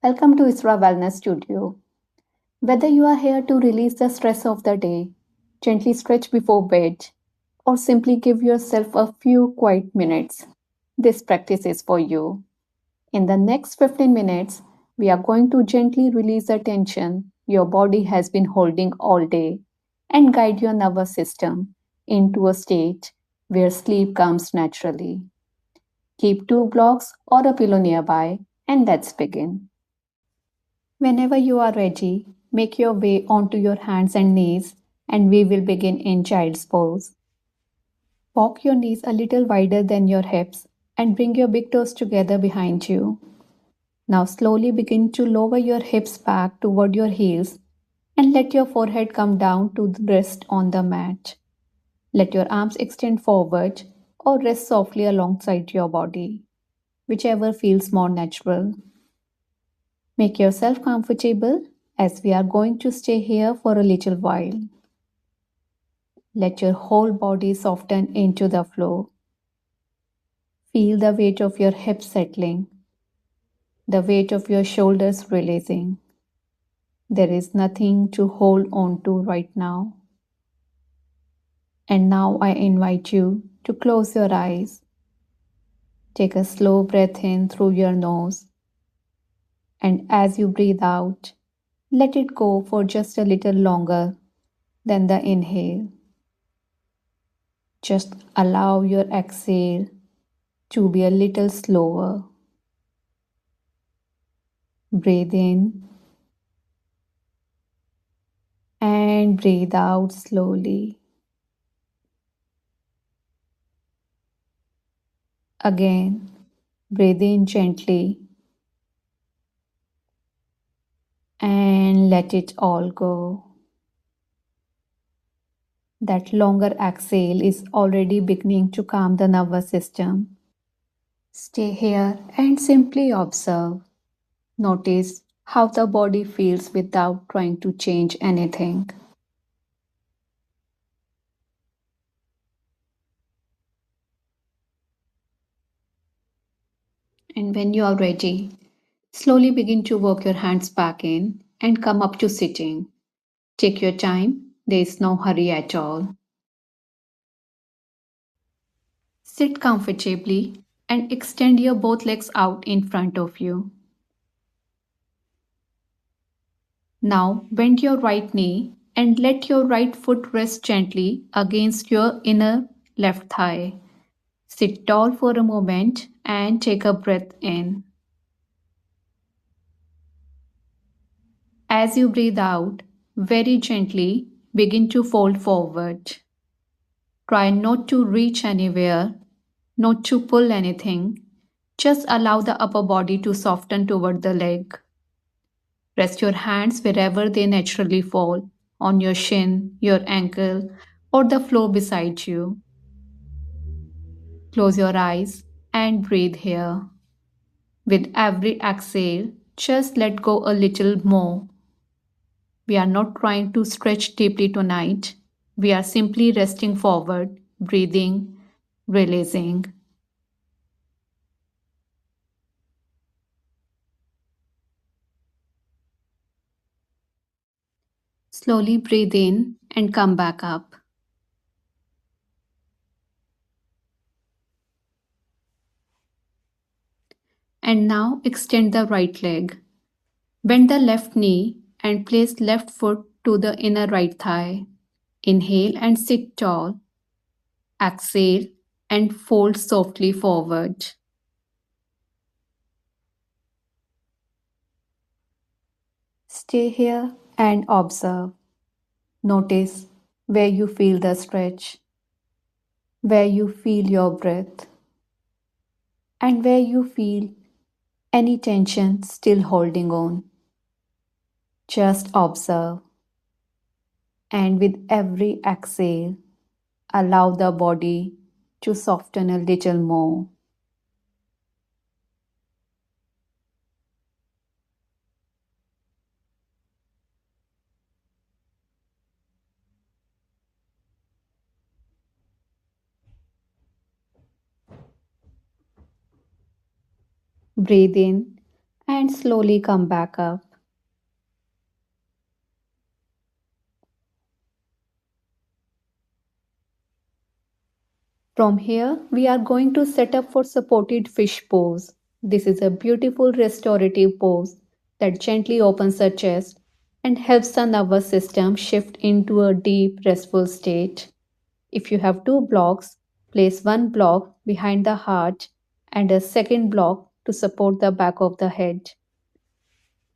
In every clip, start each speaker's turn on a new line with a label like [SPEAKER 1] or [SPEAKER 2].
[SPEAKER 1] Welcome to Isvara Wellness Studio. Whether you are here to release the stress of the day, gently stretch before bed, or simply give yourself a few quiet minutes, this practice is for you. In the next 15 minutes, we are going to gently release the tension your body has been holding all day and guide your nervous system into a state where sleep comes naturally. Keep two blocks or a pillow nearby, and let's begin. Whenever you are ready, make your way onto your hands and knees, and we will begin in child's pose. Walk your knees a little wider than your hips and bring your big toes together behind you. Now, slowly begin to lower your hips back toward your heels and let your forehead come down to rest on the mat. Let your arms extend forward or rest softly alongside your body, whichever feels more natural. Make yourself comfortable as we are going to stay here for a little while. Let your whole body soften into the floor. Feel the weight of your hips settling, the weight of your shoulders releasing. There is nothing to hold on to right now. And now I invite you to close your eyes. Take a slow breath in through your nose. And as you breathe out, let it go for just a little longer than the inhale. Just allow your exhale to be a little slower. Breathe in and breathe out slowly. Again, breathe in gently and let it all go. That longer exhale is already beginning to calm the nervous system. Stay here and simply observe. Notice how the body feels without trying to change anything. And when you are ready, slowly begin to work your hands back in and come up to sitting. Take your time, there is no hurry at all. Sit comfortably and extend your both legs out in front of you. Now bend your right knee and let your right foot rest gently against your inner left thigh. Sit tall for a moment and take a breath in. As you breathe out, very gently begin to fold forward. Try not to reach anywhere, not to pull anything. Just allow the upper body to soften toward the leg. Rest your hands wherever they naturally fall, on your shin, your ankle, or the floor beside you. Close your eyes and breathe here. With every exhale, just let go a little more. We are not trying to stretch deeply tonight. We are simply resting forward, breathing, releasing. Slowly breathe in and come back up. And now extend the right leg. Bend the left knee and place left foot to the inner right thigh. Inhale and sit tall. Exhale and fold softly forward. Stay here and observe. Notice where you feel the stretch, where you feel your breath, and where you feel any tension still holding on. Just observe, and with every exhale, allow the body to soften a little more. Breathe in and slowly come back up. From here, we are going to set up for supported fish pose. This is a beautiful restorative pose that gently opens the chest and helps the nervous system shift into a deep, restful state. If you have two blocks, place one block behind the heart and a second block to support the back of the head.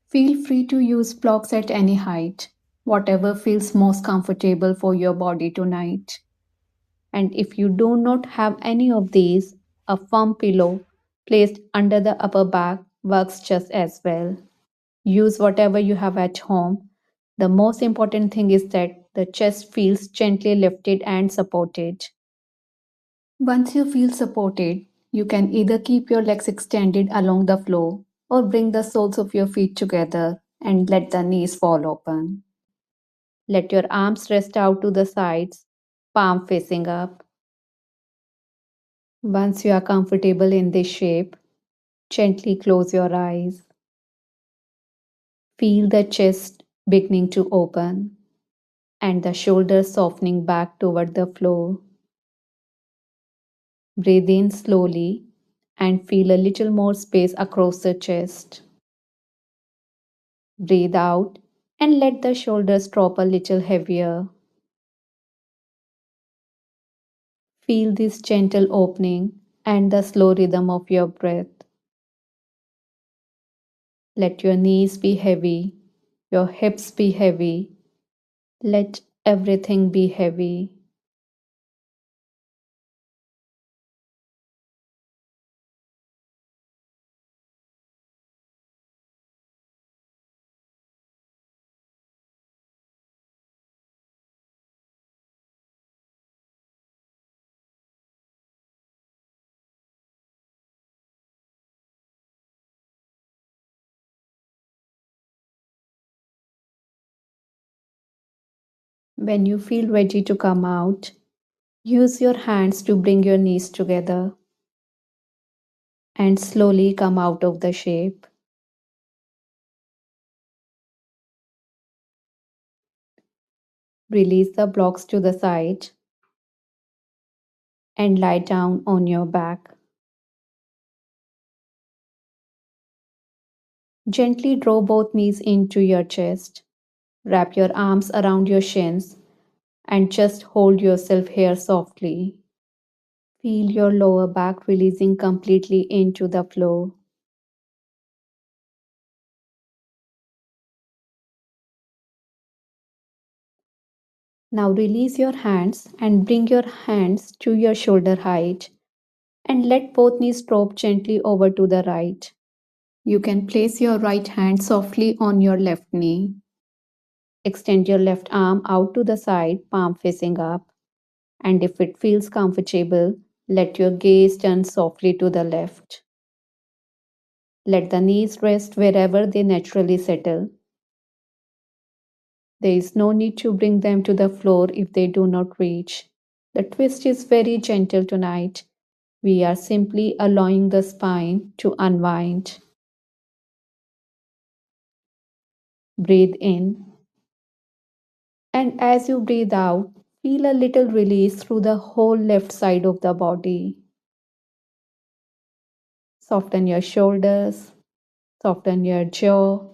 [SPEAKER 1] Feel free to use blocks at any height, whatever feels most comfortable for your body tonight. And if you do not have any of these, a firm pillow placed under the upper back works just as well. Use whatever you have at home. The most important thing is that the chest feels gently lifted and supported. Once you feel supported, you can either keep your legs extended along the floor or bring the soles of your feet together and let the knees fall open. Let your arms rest out to the sides, palm facing up. Once you are comfortable in this shape, gently close your eyes. Feel the chest beginning to open and the shoulders softening back toward the floor. Breathe in slowly and feel a little more space across the chest. Breathe out and let the shoulders drop a little heavier. Feel this gentle opening and the slow rhythm of your breath. Let your knees be heavy, your hips be heavy. Let everything be heavy. When you feel ready to come out, use your hands to bring your knees together and slowly come out of the shape. Release the blocks to the side and lie down on your back. Gently draw both knees into your chest. Wrap your arms around your shins and just hold yourself here softly. Feel your lower back releasing completely into the floor. Now release your hands and bring your hands to your shoulder height and let both knees drop gently over to the right. You can place your right hand softly on your left knee. Extend your left arm out to the side, palm facing up. And if it feels comfortable, let your gaze turn softly to the left. Let the knees rest wherever they naturally settle. There is no need to bring them to the floor if they do not reach. The twist is very gentle tonight. We are simply allowing the spine to unwind. Breathe in, and as you breathe out, feel a little release through the whole left side of the body. Soften your shoulders, soften your jaw.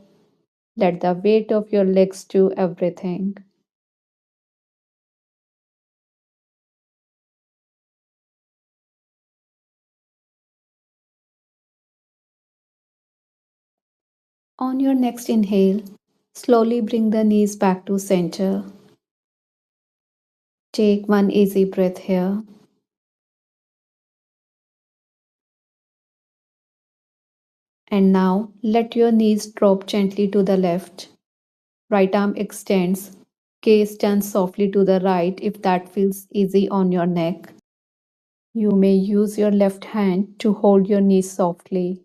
[SPEAKER 1] Let the weight of your legs do everything. On your next inhale, slowly bring the knees back to center. Take one easy breath here. And now let your knees drop gently to the left. Right arm extends. Gaze turns softly to the right if that feels easy on your neck. You may use your left hand to hold your knees softly.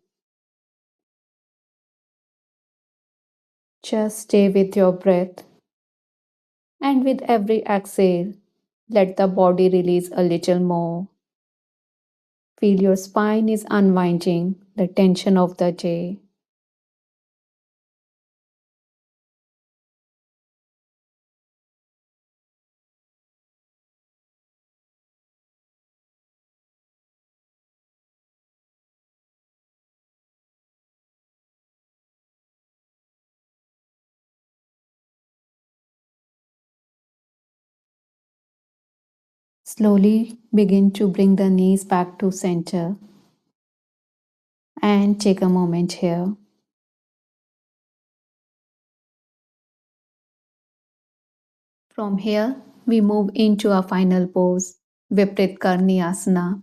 [SPEAKER 1] Just stay with your breath. And with every exhale, let the body release a little more. Feel your spine is unwinding the tension of the day. Slowly begin to bring the knees back to center and take a moment here. From here, we move into our final pose, Viparita.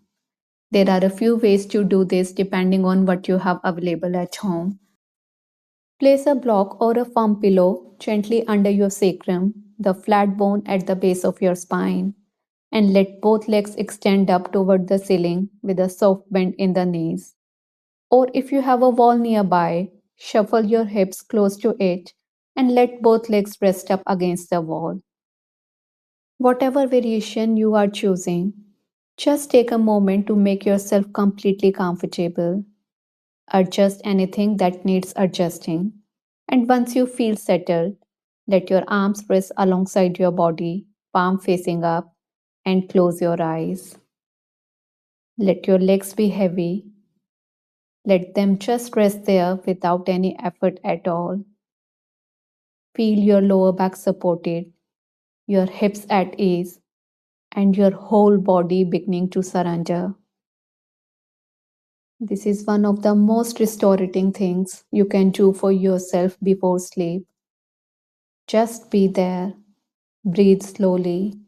[SPEAKER 1] There are a few ways to do this depending on what you have available at home. Place a block or a firm pillow gently under your sacrum, the flat bone at the base of your spine, and let both legs extend up toward the ceiling with a soft bend in the knees. Or if you have a wall nearby, shuffle your hips close to it and let both legs rest up against the wall. Whatever variation you are choosing, just take a moment to make yourself completely comfortable. Adjust anything that needs adjusting. And once you feel settled, let your arms rest alongside your body, palm facing up, and close your eyes. Let your legs be heavy. Let them just rest there without any effort at all. Feel your lower back supported, your hips at ease, and your whole body beginning to surrender. This is one of the most restorative things you can do for yourself before sleep. Just be there, breathe slowly,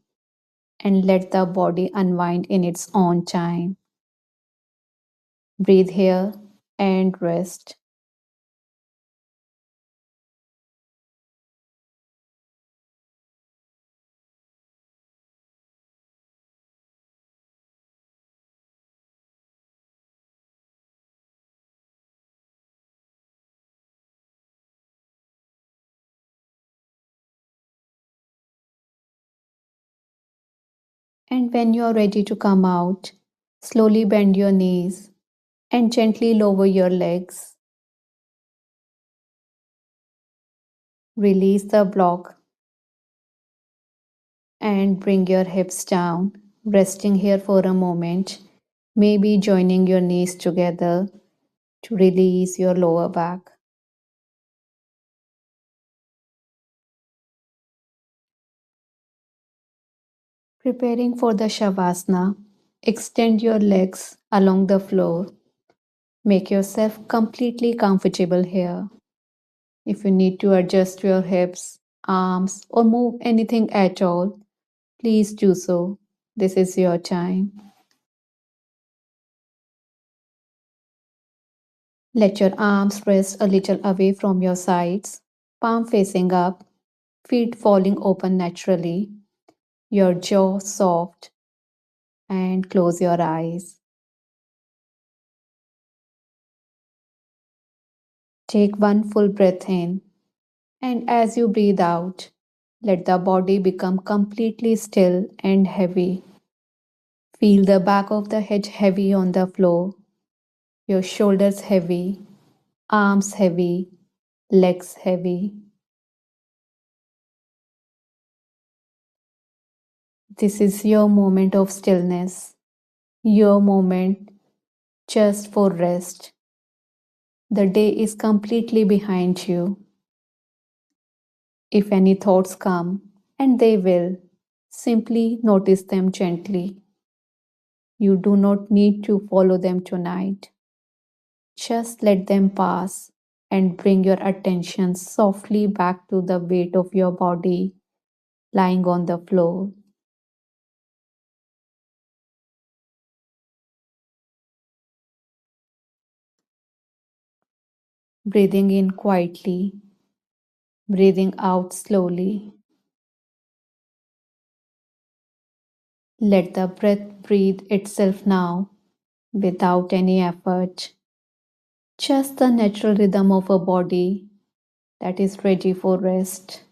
[SPEAKER 1] and let the body unwind in its own time. Breathe here and rest. And when you are ready to come out, slowly bend your knees and gently lower your legs. Release the block and bring your hips down, resting here for a moment, maybe joining your knees together to release your lower back. Preparing for the Shavasana, extend your legs along the floor. Make yourself completely comfortable here. If you need to adjust your hips, arms, or move anything at all, please do so. This is your time. Let your arms rest a little away from your sides, palm facing up, feet falling open naturally, your jaw soft, and close your eyes. Take one full breath in, and as you breathe out, let the body become completely still and heavy. Feel the back of the head heavy on the floor, your shoulders heavy, arms heavy, legs heavy. This is your moment of stillness, your moment just for rest. The day is completely behind you. If any thoughts come, and they will, simply notice them gently. You do not need to follow them tonight. Just let them pass and bring your attention softly back to the weight of your body lying on the floor. Breathing in quietly, breathing out slowly. Let the breath breathe itself now without any effort. Just the natural rhythm of a body that is ready for rest.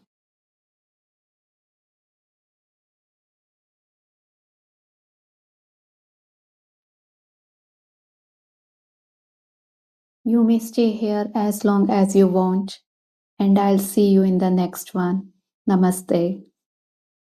[SPEAKER 1] You may stay here as long as you want, and I'll see you in the next one. Namaste.